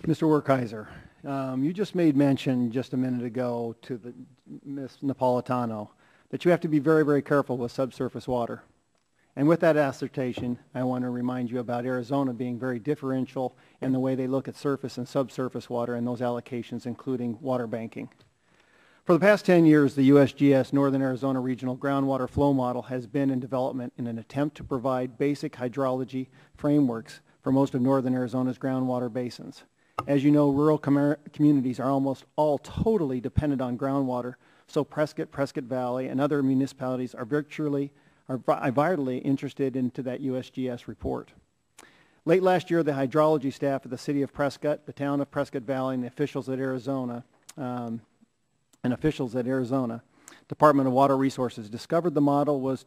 Mr. Werkheiser, you just made mention just a minute ago to Ms. Napolitano that you have to be very, very careful with subsurface water. And with that assertion, I want to remind you about Arizona being very differential in the way they look at surface and subsurface water and those allocations, including water banking. For the past 10 years, the USGS Northern Arizona Regional Groundwater Flow Model has been in development in an attempt to provide basic hydrology frameworks for most of Northern Arizona's groundwater basins. As you know, rural communities are almost all totally dependent on groundwater, so Prescott, Prescott Valley, and other municipalities are vitally interested into that USGS report. Late last year, the hydrology staff of the city of Prescott, the town of Prescott Valley, and the officials at Arizona Department of Water Resources discovered the model was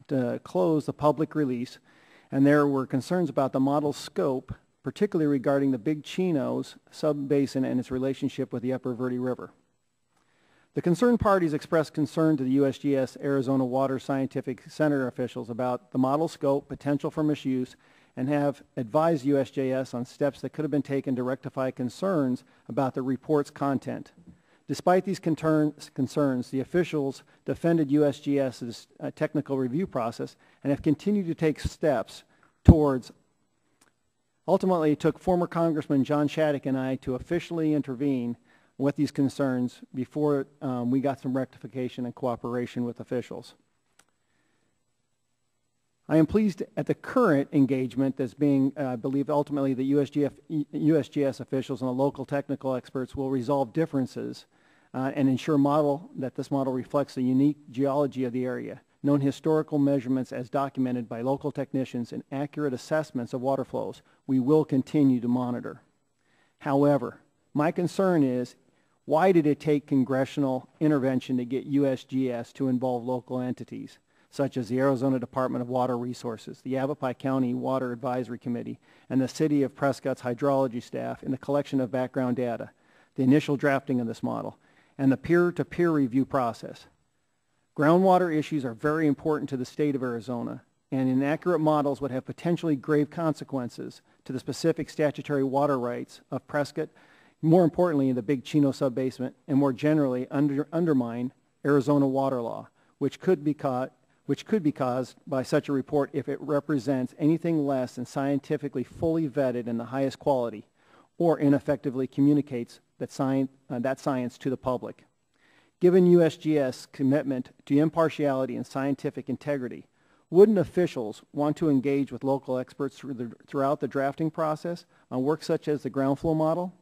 to close the public release, and there were concerns about the model's scope, particularly regarding the Big Chino's sub-basin and its relationship with the Upper Verde River. The concerned parties expressed concern to the USGS Arizona Water Scientific Center officials about the model scope, potential for misuse, and have advised USGS on steps that could have been taken to rectify concerns about the report's content. Despite these concerns, the officials defended USGS's technical review process and have continued to take steps towards. Ultimately, it took former Congressman John Shattuck and I to officially intervene with these concerns before we got some rectification and cooperation with officials. I am pleased at the current engagement that's being, I believe ultimately the USGS officials and the local technical experts will resolve differences and ensure that this model reflects the unique geology of the area, known historical measurements as documented by local technicians, and accurate assessments of water flows. We will continue to monitor. However, my concern is, why did it take congressional intervention to get USGS to involve local entities, such as the Arizona Department of Water Resources, the Yavapai County Water Advisory Committee, and the City of Prescott's hydrology staff in the collection of background data, the initial drafting of this model, and the peer-to-peer review process? Groundwater issues are very important to the state of Arizona, and inaccurate models would have potentially grave consequences to the specific statutory water rights of Prescott, more importantly in the Big Chino subbasement, and more generally undermine Arizona water law, which could be caused by such a report if it represents anything less than scientifically fully vetted and the highest quality, or ineffectively communicates that science to the public. Given USGS' commitment to impartiality and scientific integrity, wouldn't officials want to engage with local experts throughout the drafting process on work such as the ground flow model?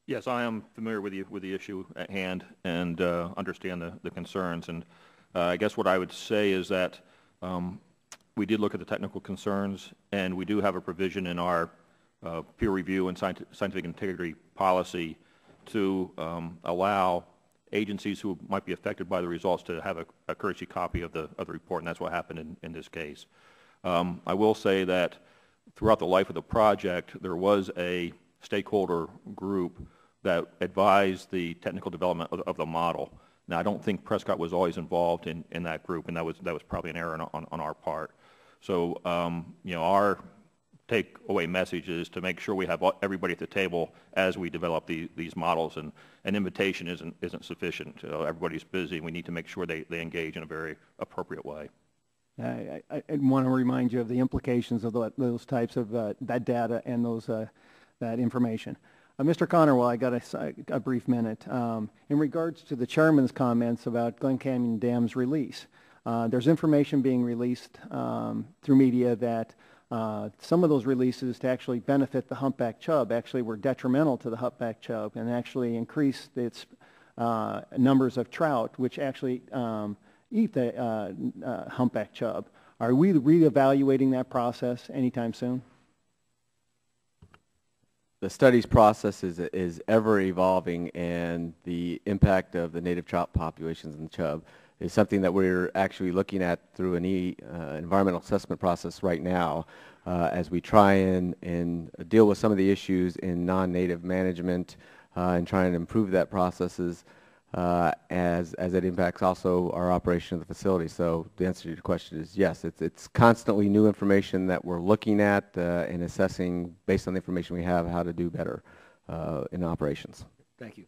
Yes, I am familiar with the issue at hand and understand the concerns. And I guess what I would say is that we did look at the technical concerns, and we do have a provision in our peer review and scientific integrity policy to allow agencies who might be affected by the results to have a courtesy copy of the report, and that's what happened in this case. I will say that throughout the life of the project, there was a stakeholder group that advised the technical development of the model. Now, I don't think Prescott was always involved in that group, and that was probably an error on our part. So, you know, our takeaway message is to make sure we have everybody at the table as we develop these models, and an invitation isn't sufficient. Everybody's busy, and we need to make sure they engage in a very appropriate way. I want to remind you of the implications of those types of that data and that information. Mr. Connerwell, I got a brief minute. In regards to the chairman's comments about Glen Canyon Dam's release, there's information being released through media that some of those releases to actually benefit the humpback chub actually were detrimental to the humpback chub and actually increased its numbers of trout, which actually eat the humpback chub. Are we reevaluating that process anytime soon? The studies process is ever evolving, and the impact of the native trout populations in the chub is something that we're actually looking at through an environmental assessment process right now as we try and deal with some of the issues in non-native management and try and improve that processes. as it impacts also our operation of the facility. So the answer to your question is yes, it's constantly new information that we're looking at and assessing based on the information we have how to do better in operations. Thank you.